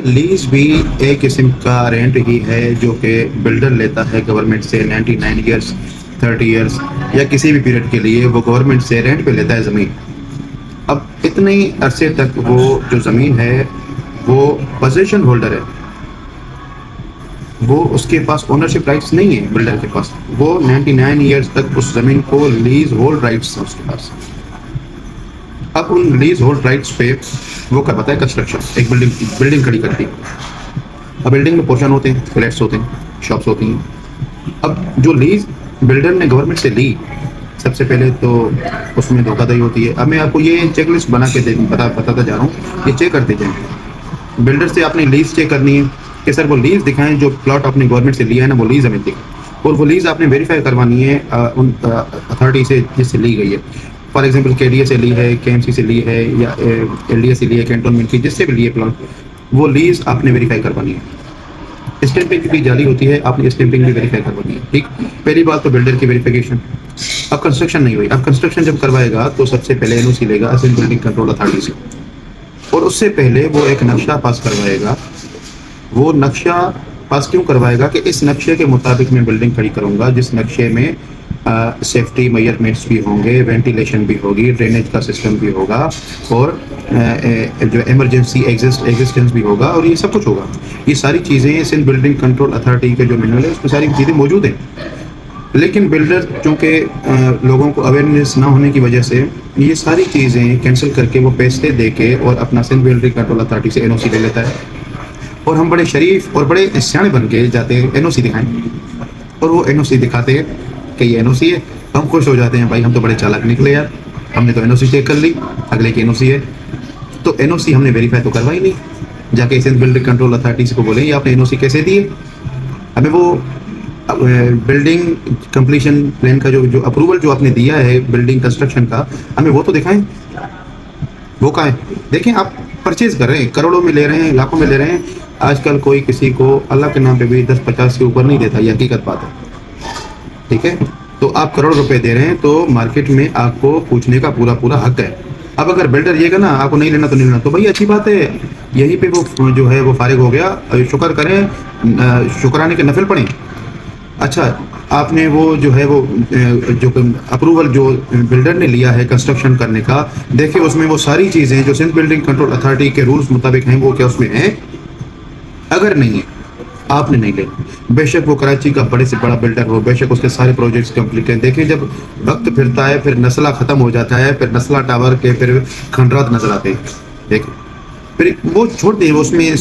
Lease भी एक किस्म का रेंट ही है जो कि बिल्डर लेता है गवर्नमेंट से 99 ईयर्स 30 ईयर्स या किसी भी पीरियड के लिए वो गवर्नमेंट से रेंट पे लेता है ज़मीन। अब इतने अरसे तक वो जो ज़मीन है वो पोजीशन होल्डर है, वो उसके पास ओनरशिप राइट्स नहीं है बिल्डर के पास। वो 99 ईयर्स तक उस ज़मीन को लीज होल्ड राइट्स हैं उसके पास। अब उन लीज होल्ड राइट्स पे वो करवाता है कंस्ट्रक्शन, एक बिल्डिंग खड़ी करती है। अब बिल्डिंग में पोर्शन होते हैं, फ्लैट्स होते हैं, शॉप्स होती हैं। अब जो लीज बिल्डर ने गवर्नमेंट से ली, सबसे पहले तो उसमें धोखाधड़ी होती है। अब मैं आपको ये चेकलिस्ट बना के बताता जा रहा हूँ, ये चेक करते जाएं। बिल्डर से आपने लीज चेक करनी है कि सर वो लीज दिखाएं जो प्लॉट आपने गवर्नमेंट से लिया है ना, वो लीज हमें दिखाएं। और वो लीज आपने वेरीफाई करवानी है उन अथॉरिटी से जिससे ली गई है। फॉर एग्जांपल केडीए से ली है, केएमसी से ली है या एलडीए से ली है, कैंटोनमेंट की, जिससे भी लिए प्लॉट, वो लीज आपने वेरीफाई करवानी है। स्टैंपिंग भी जाली होती है, आपने स्टैंपिंग भी वेरीफाई करवानी है। ठीक, पहली बात तो बिल्डर की वेरिफिकेशन। अब कंस्ट्रक्शन नहीं हुई, अब कंस्ट्रक्शन जब करवाएगा तो सबसे पहले एनओसी लेगा असिस्टेंट बिल्डिंग कंट्रोल अथॉरिटी से, और उससे पहले वो एक नक्शा पास करवाएगा। वो नक्शा पास क्यों करवाएगा कि इस नक्शे के मुताबिक मैं बिल्डिंग खड़ी करूंगा, जिस नक्शे में सेफ्टी मेजरमेंट्स भी होंगे, वेंटिलेशन भी होगी, ड्रेनेज का सिस्टम भी होगा, और जो इमरजेंसी एग्जिस्टेंस भी होगा, और ये सब कुछ होगा। ये सारी चीज़ें सिंध बिल्डिंग कंट्रोल अथॉरिटी के जो मैनुअल है उसमें सारी चीज़ें मौजूद हैं। लेकिन बिल्डर चूँकि लोगों को अवेयरनेस ना होने की वजह से ये सारी चीज़ें कैंसिल करके वो पैसे दे के और अपना सिंध बिल्डिंग कंट्रोल अथॉरिटी से एनओसी ले लेता है। और हम बड़े शरीफ और बड़े सियाने बन के जाते हैं एनओसी दिखाएं, और वो एनओसी दिखाते हैं कि ये एनओसी है। हम खुश हो जाते हैं, भाई हम तो बड़े चालाक निकले यार, हमने तो एनओसी चेक कर ली, अगले की एनओसी है। तो एनओसी हमने वेरीफाई तो करवाई नहीं, जाके सिंध बिल्डिंग कंट्रोल अथॉरिटी को बोले ये आपने एनओसी कैसे दिए। हमें वो बिल्डिंग कंप्लीशन प्लान का जो अप्रूवल जो आपने दिया है बिल्डिंग कंस्ट्रक्शन का, हमें वो तो दिखाएं। वो कहाँ है? देखें, आप परचेज कर रहे हैं, करोड़ों में ले रहे हैं, लाखों में ले रहे हैं। आजकल कोई किसी को अल्लाह के नाम पे भी 10-50 के ऊपर नहीं देता, ये हकीकत बात है। ठीक है, तो आप करोड़ रुपए दे रहे हैं तो मार्केट में आपको पूछने का पूरा पूरा हक है। अब अगर बिल्डर ये कहना आपको नहीं लेना तो नहीं लेना, तो भाई अच्छी बात है, यहीं पे वो जो है वो फारिग हो गया। शुक्र करें, शुक्राने के नफिल पढ़ें। अच्छा, आपने वो जो है वो जो अप्रूवल जो बिल्डर ने लिया है कंस्ट्रक्शन करने का, देखिए उसमें वो सारी चीज़ें जो सिंध बिल्डिंग कंट्रोल अथॉरिटी के रूल्स मुताबिक हैं वो क्या उसमें हैं। अगर नहीं है, आपने नहीं लेना। बेशक वो कराची का बड़े से बड़ा बिल्डर हो, बेशक उसके सारे प्रोजेक्ट्स कंप्लीट हैं। देखिए जब वक्त फिरता है फिर नस्ला ख़त्म हो जाता है, फिर नस्ला टावर के फिर खंडरात नजर आते हैं। देखिए फिर वो छोड़ दें, उसमें